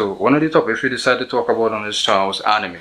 So one of the topics we decided to talk about on this channel was anime.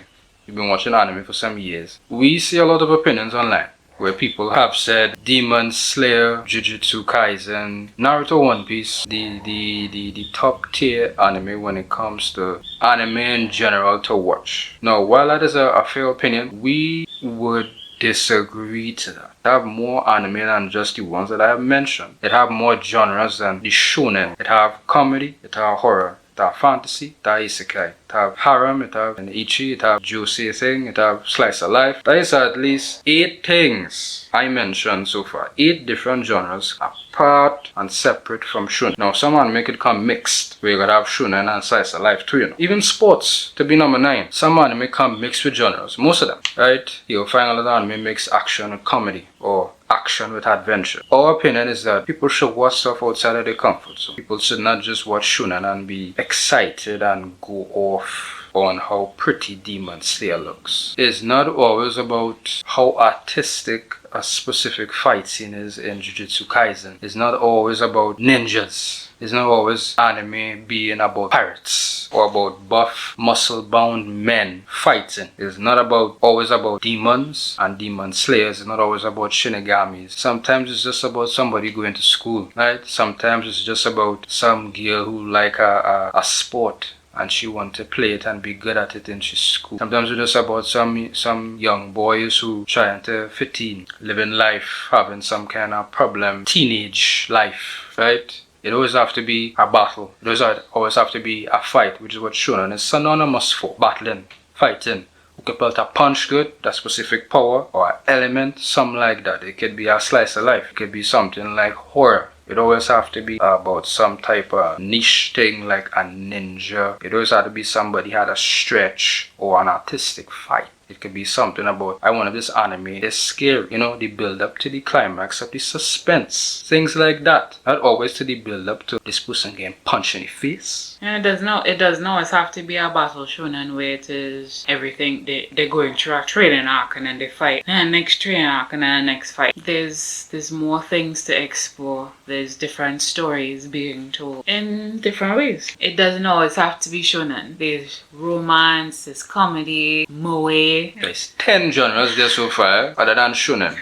We've been watching anime for some years. We see a lot of opinions online where people have said Demon Slayer, Jujutsu Kaisen, Naruto, One Piece, the top tier anime when it comes to anime in general to watch. Now, while that is a fair opinion, we would disagree to that. It have more anime than just the ones that I have mentioned. It have more genres than the shonen. It have comedy, it have horror, it have fantasy, it have isekai, it have harem, it have an ichi, it have juicy thing, it have slice of life. That is at least 8 things I mentioned so far. 8 different genres apart and separate from shonen. Now some anime could come mixed, where you could have shonen and slice of life too, you know. Even sports to be number 9. Some anime come mixed with genres, most of them, right? You'll find a lot of anime mix action with comedy or action with adventure. Our opinion is that people should watch stuff outside of their comfort zone. People should not just watch shonen and be excited and go off on how pretty Demon Slayer looks. It's not always about how artistic a specific fight scene is in Jujutsu Kaisen. It's not always about ninjas. It's not always anime being about pirates or about buff, muscle-bound men fighting. It's not always about demons and demon slayers. It's not always about shinigamis. Sometimes it's just about somebody going to school, right? Sometimes it's just about some girl who like a sport and she want to play it and be good at it in school. Sometimes it's just about some young boys who trying to fit in, living life, having some kind of problem, teenage life, right? It always have to be a battle. It always have to be a fight, which is what shonen is synonymous for. Battling, fighting. Who can put a punch good, that specific power or element, something like that. It could be a slice of life. It could be something like horror. It always have to be about some type of niche thing like a ninja. It always have to be somebody had a stretch or an artistic fight. It could be something about, I wanted this anime, it's scary, you know, the build up to the climax of the suspense. Things like that. Not always to the build up to this person getting punched in the face. And it does not always have to be a battle shonen where it is everything they're going through a training arc and then they fight. And next training arc and then the next fight. There's more things to explore. There's different stories being told in different ways. It doesn't always have to be shonen. There's romance, there's comedy, moe. There's 10 genres there so far other than shonen.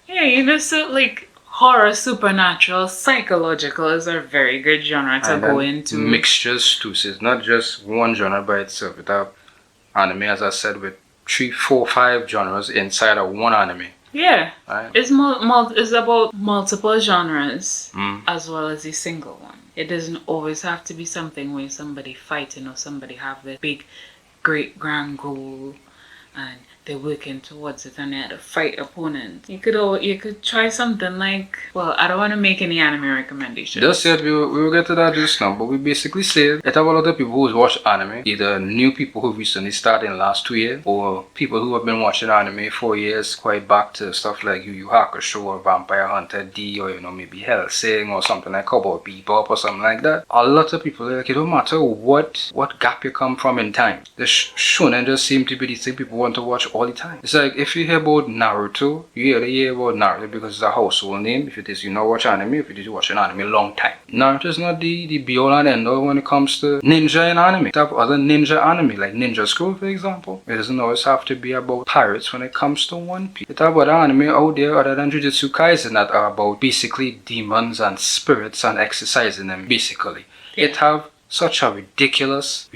Yeah, you know, so like horror, supernatural, psychological is a very good genre to go into. Mixtures too, so it's not just one genre by itself. It have anime, as I said, with 3, 4, 5 genres inside of one anime. Yeah, right? It's about multiple genres as well as a single one. It doesn't always have to be something where somebody fighting or somebody have the big, great grand goal and they're working towards it and they had to fight opponents. You could try something like, well, I don't want to make any anime recommendations. Just said we will get to that just now, but we basically said it have a lot of people who watch anime, either new people who recently started in the last 2 years, or people who have been watching anime 4 years, quite back to stuff like Yu Yu Hakusho or Vampire Hunter D, or you know, maybe Hellsing or something like Cowboy Bebop or something like that. A lot of people are like, it don't matter what gap you come from in time. The shonen just seem to be the thing people want to watch all the time. It's like if you hear about Naruto, you hear about Naruto because it's a household name. If it is you not watch anime, if it is you watch an anime a long time. Naruto is not the be all and end all when it comes to ninja in anime. You have other ninja anime like Ninja Scroll, for example. It doesn't always have to be about pirates when it comes to One Piece. You have other anime out there other than Jujutsu Kaisen that are about basically demons and spirits and exercising them basically. Yeah. It have such a ridiculous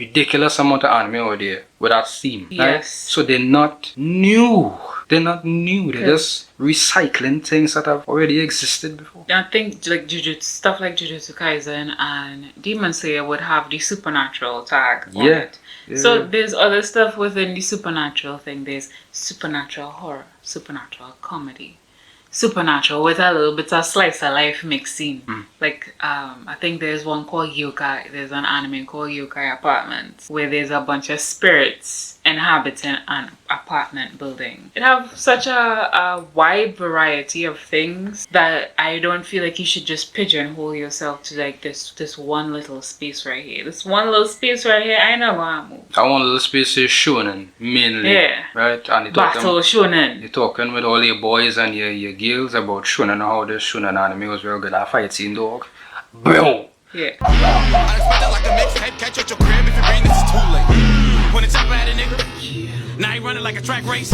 amount of anime out there with that theme. Yes. Right? So they're not new. They're just recycling things that have already existed before. I think like stuff like Jujutsu Kaisen and Demon Slayer would have the supernatural tag on it. Yeah. So there's other stuff within the supernatural thing. There's supernatural horror, supernatural comedy, supernatural with a little bit of slice of life mixing. Like I think there's one called Yokai. There's an anime called Yokai Apartments where there's a bunch of spirits inhabiting an apartment building. It have such a wide variety of things that I don't feel like you should just pigeonhole yourself to like this one little space right here. This one little space right here, I know gonna move. That one little space is shonen mainly. Yeah. Right? And battle shonen. You're talking with all your boys and your girls about shonen and how this shonen anime was very good at fight scene, dog. Bro! Yeah. Unexpected like a mixtape, catch you at your crib if you bring this is too late. When it's up at a nigga, now he running like a track race.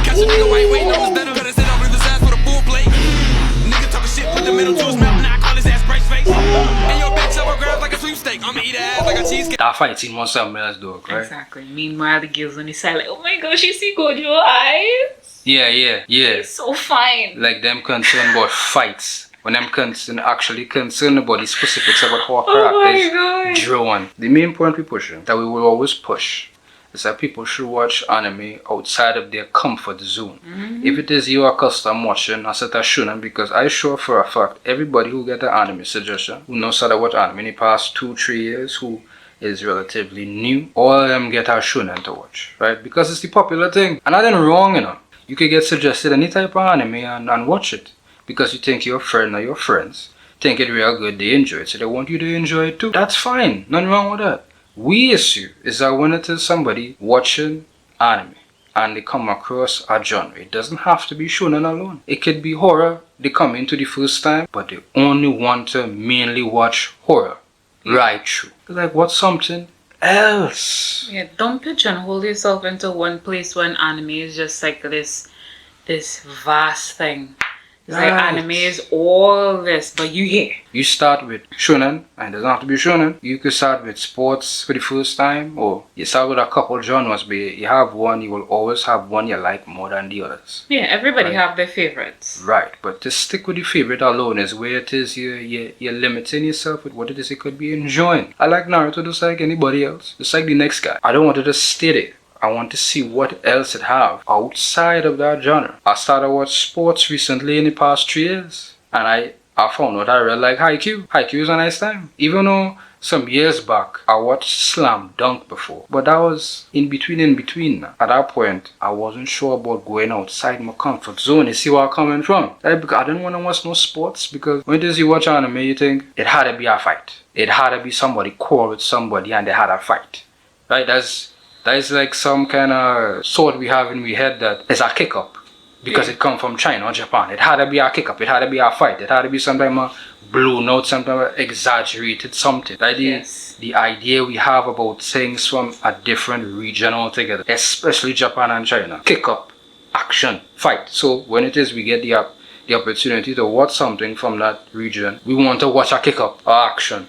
Catch a nigga white waiting on his dinner, cut his head over his ass with a full plate. Nigga talking shit, put the middle to his mouth, now I call his ass brace face. And your bitch up grabs like a sweepstake, I'ma eat her ass like a cheesecake. That fight scene was something else though, right? Exactly. Meanwhile, the girls on the side like, oh my gosh, you see Gojo eyes? Yeah. It's so fine. Like them concerned about fights. When I'm actually concerned about the specifics about how Oh my characters God. drawn. The main point we pushing, that we will always push, is that people should watch anime outside of their comfort zone. If it is you are accustomed watching a set of shonen, because I sure for a fact everybody who get an anime suggestion, who knows how to watch anime in the past 2-3 years, who is relatively new, all of them get a shonen to watch, right? Because it's the popular thing. And nothing wrong, you know. You could get suggested any type of anime and watch it. Because you think your friend or your friends think it real good, they enjoy it, so they want you to enjoy it too. That's fine, nothing wrong with that. We issue is that when it is somebody watching anime and they come across a genre, it doesn't have to be shonen alone. It could be horror, they come into the first time, but they only want to mainly watch horror right through. Like, what's something else? Yeah, don't pigeonhole yourself into one place when anime is just like this vast thing. It's like Right. anime is all this, but you here. You start with shonen, and it doesn't have to be shonen. You could start with sports for the first time, or you start with a couple genres, but you have one, you will always have one you like more than the others. Yeah, everybody Right. have their favorites. Right, but to stick with the favorite alone is where it is you're limiting yourself with what it is you could be enjoying. I like Naruto just like anybody else, just like the next guy. I don't want to just stay there. I want to see what else it have outside of that genre. I started watching sports recently in the past 3 years, and I found out I really like Haikyuu. Haikyuu is a nice time. Even though some years back I watched Slam Dunk before, but that was in between. At that point, I wasn't sure about going outside my comfort zone. You see where I'm coming from? Because I didn't want to watch no sports, because when it is you watch anime, you think it had to be a fight. It had to be somebody quarrel with somebody and they had a fight. Right? That is like some kind of sword we have in we head that is a kick up. Because it come from China or Japan. It had to be a kick up. It had to be a fight. It had to be sometimes blown out, sometimes exaggerated something. Like the idea we have about things from a different region altogether. Especially Japan and China. Kick up, action, fight. So when it is we get the opportunity to watch something from that region, we want to watch a kick up or action.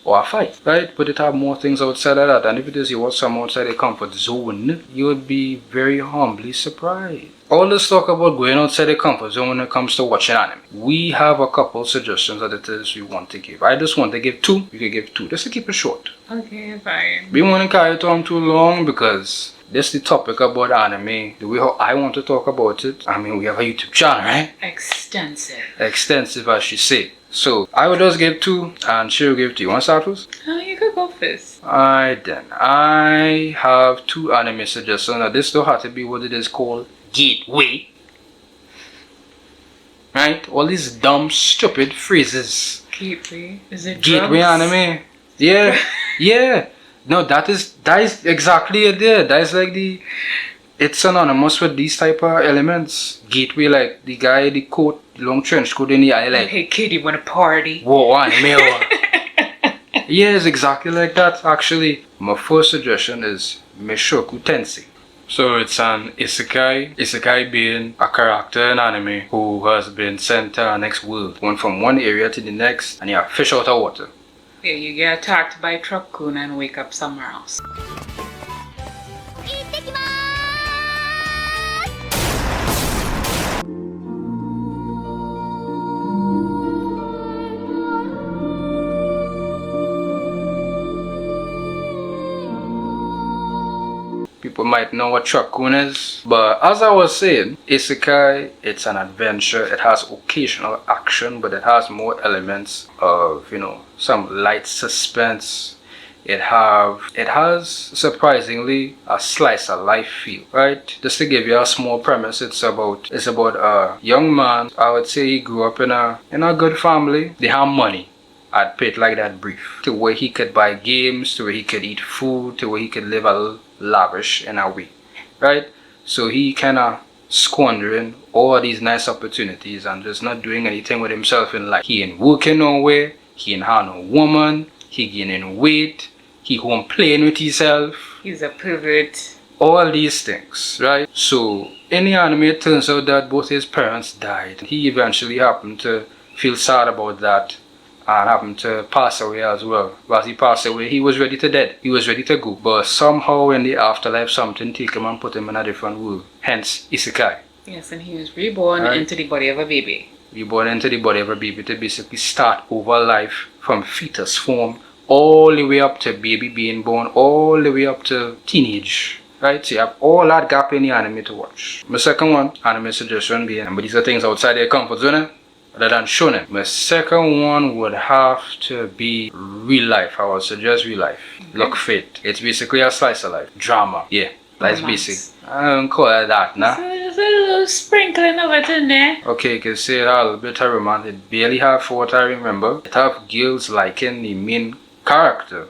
Or a fight, right? But it have more things outside of that. And if it is you watch some outside the comfort zone, you would be very humbly surprised. All this talk about going outside the comfort zone when it comes to watching anime. We have a couple suggestions that it is we want to give. I just want to give 2. You can give 2, just to keep it short. Okay, fine. We want to carry it on too long because this is the topic about anime. The way how I want to talk about it. I mean, we have a YouTube channel, right? Extensive, as she say. So, I will just give 2 and she will give 2. You want to start first? Oh, you could go first. Alright then. I have 2 anime suggestions. Now, this don't have to be what it is called gateway. Right? All these dumb, stupid phrases. Gateway? Is it Gateway drugs? anime. Yeah. Yeah. No, that is exactly it there. That is like it's synonymous with these type of elements. Gateway, like the guy, the coat, long trench coat in the eye, like, hey kid, you wanna party? whoa, anime. Yeah, it's exactly like that, actually. My first suggestion is Meishoku Tensei. So it's an isekai. Isekai being a character in anime who has been sent to our next world. Went from one area to the next, and you have fish out of water. Yeah, you get attacked by a truck-kun and wake up somewhere else. People might know what truck-kun is, but as I was saying, isekai, it's an adventure. It has occasional action, but it has more elements of, some light suspense. It has surprisingly a slice of life feel, right? Just to give you a small premise, it's about a young man. I would say he grew up in a good family. They have money. I'd put it like that brief. To where he could buy games, to where he could eat food, to where he could live a little lavish in a way, right? So he kind of squandering all these nice opportunities and just not doing anything with himself in life. He ain't working nowhere, he ain't had no woman, he gaining weight, he home playing with himself. He's a pervert. All these things, right? So in the anime, it turns out that both his parents died. He eventually happened to feel sad about that and happened to pass away as well. As he passed away, he was ready to dead. He was ready to go. But somehow in the afterlife, something take him and put him in a different world. Hence, isekai. Yes, and he was reborn into the body of a baby. Reborn into the body of a baby to basically start over life from fetus form all the way up to baby being born, all the way up to teenage. Right, so you have all that gap in the anime to watch. My second one, anime suggestion being, but these are things outside their comfort zone, other than shonen. My second one would have to be real life. I would suggest real life. Okay. Look fit. It's basically a slice of life. Drama. Yeah, that's basic. I don't call it that, nah. So there's a little sprinkling of it in there. Okay, you can say it a little bit of romance. It barely have what I remember. It have girls liking the main character.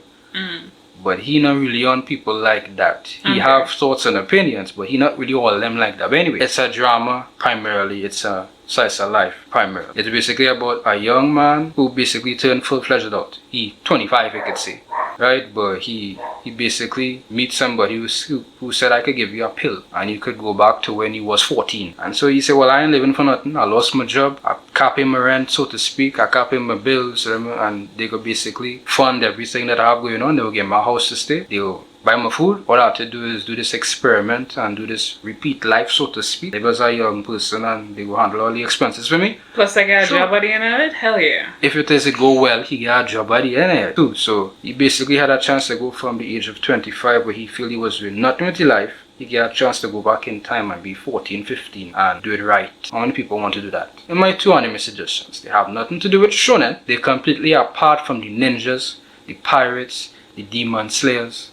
But he not really on people like that. He have thoughts and opinions, but he not really all of them like that. But anyway, it's a drama primarily. It's a slice of life primarily. It's basically about a young man who basically turned full-fledged adult. He 25, you could say, right? But he basically meets somebody who said, I could give you a pill and you could go back to when you was 14. And so he said, well, I ain't living for nothing. I lost my job. I cap in my rent, so to speak. I cap in my bills, and they could basically fund everything that I have going on. They will get my house to stay. They will buy my food. What I have to do is do this experiment and do this repeat life, so to speak. If I was a young person and they will handle all the expenses for me. Plus I got a job at the end of it? Hell yeah. If it doesn't go well, he got a job at the end of it too. So he basically had a chance to go from the age of 25 where he feel he was doing nothing with his life. He got a chance to go back in time and be 14, 15 and do it right. How many people want to do that? In my two anime suggestions, they have nothing to do with shonen. They're completely apart from the ninjas, the pirates, the demon slayers.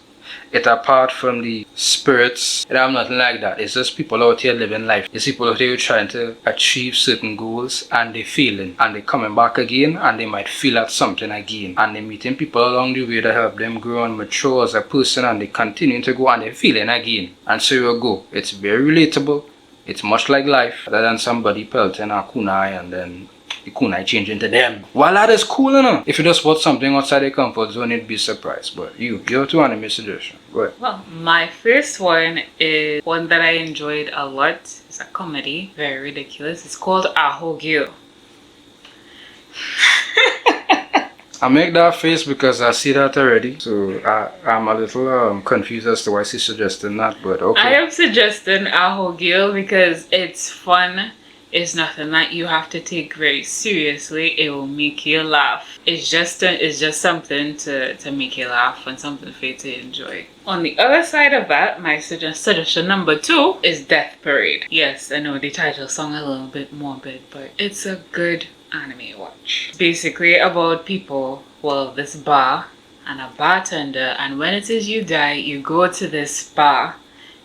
It apart from the spirits. It have nothing like that. It's just people out here living life. It's people out here trying to achieve certain goals and they failing and they coming back again and they might feel at something again and they meeting people along the way to help them grow and mature as a person and they continue to go and they feeling again. And so you go. It's very relatable. It's much like life other than somebody pelting a kunai and then the kunai change into them. Well, that is cool enough. If you just watch something outside your comfort zone, you'd be surprised. But your two anime suggestion. Go ahead. Well, my first one is one that I enjoyed a lot. It's a comedy, very ridiculous. It's called Ahogyo. I make that face because I see that already. So I'm a little confused as to why she's suggesting that, but okay. I am suggesting Ahogyo because it's fun. It's nothing that you have to take very seriously. It will make you laugh. It's just something to make you laugh and something for you to enjoy. On the other side of that, my suggestion number 2 is Death Parade. Yes, I know the title song a little bit morbid, but it's a good anime watch. It's basically about people, well, this bar and a bartender, and when it is you die, you go to this bar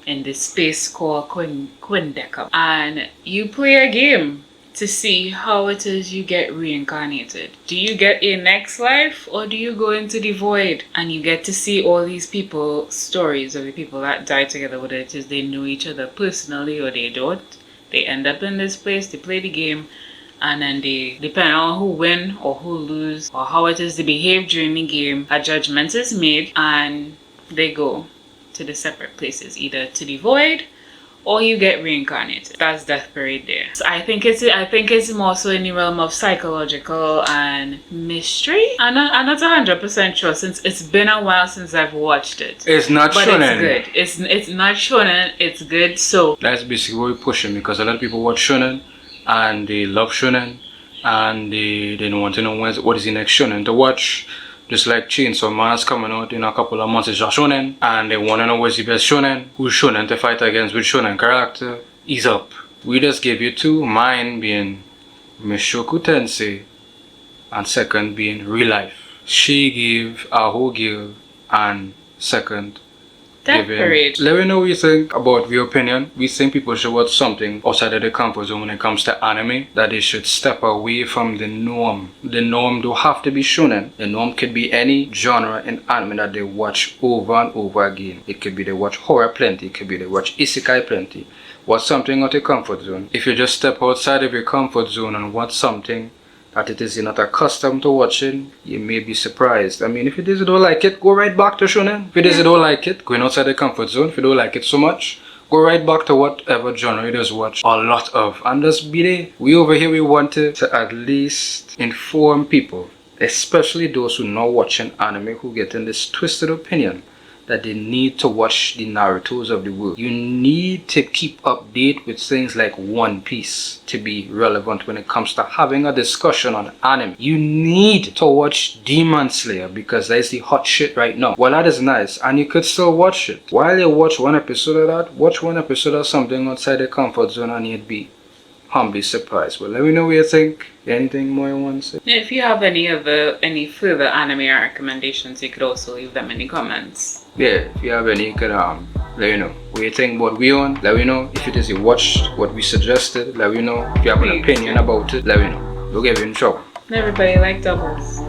in this space called Quindecum and you play a game to see how it is you get reincarnated. Do you get a next life or do you go into the void? And you get to see all these people, stories of the people that die together, whether it is they know each other personally or they don't. They end up in this place, they play the game, and then they, depending on who win or who lose or how it is they behave during the game, a judgment is made and they go to the separate places, either to the void or you get reincarnated. That's Death Parade there. So I think it's more so in the realm of psychological and mystery. I'm not 100% sure since it's been a while since I've watched it. It's not but shonen. It's good. It's not shonen. It's good. So that's basically what we're pushing because a lot of people watch shonen and they love shonen and they don't want to know what is the next shonen to watch. Just like Chainsaw Man's coming out in a couple of months, it's a shonen, and they want to know what's the best shonen, who's shonen to fight against, which shonen character. Ease up. We just gave you 2, mine being Mishoku Tensei, and second being Real Life. She gave Ahogyo, and second Death Parade. Let me know what you think about your opinion. We think people should watch something outside of the comfort zone when it comes to anime. That they should step away from the norm. The norm don't have to be shonen. The norm could be any genre in anime that they watch over and over again. It could be they watch horror plenty. It could be they watch isekai plenty. Watch something out of your comfort zone. If you just step outside of your comfort zone and watch something that it is you're not accustomed to watching, you may be surprised. I mean, if it is you don't like it, go right back to shonen. If it is you don't like it, going outside the comfort zone. If you don't like it so much, go right back to whatever genre you just watch a lot of. And just be there. We over here, we wanted to at least inform people, especially those who are not watching anime, who get in this twisted opinion that they need to watch the Narutos of the world. You need to keep update with things like One Piece to be relevant when it comes to having a discussion on anime. You need to watch Demon Slayer because that is the hot shit right now. Well, that is nice, and you could still watch it. While you watch one episode of that, watch one episode of something outside the comfort zone and you'd be humbly surprised. Well, let me know what you think. Anything more you want to say? If you have any further anime recommendations, you could also leave them in the comments. Yeah, if you have any, you could let me know what you think about we on. Let me know if it is you watched what we suggested. Let me know if you have an opinion about it. Let me know. We'll get you in trouble. Everybody like doubles.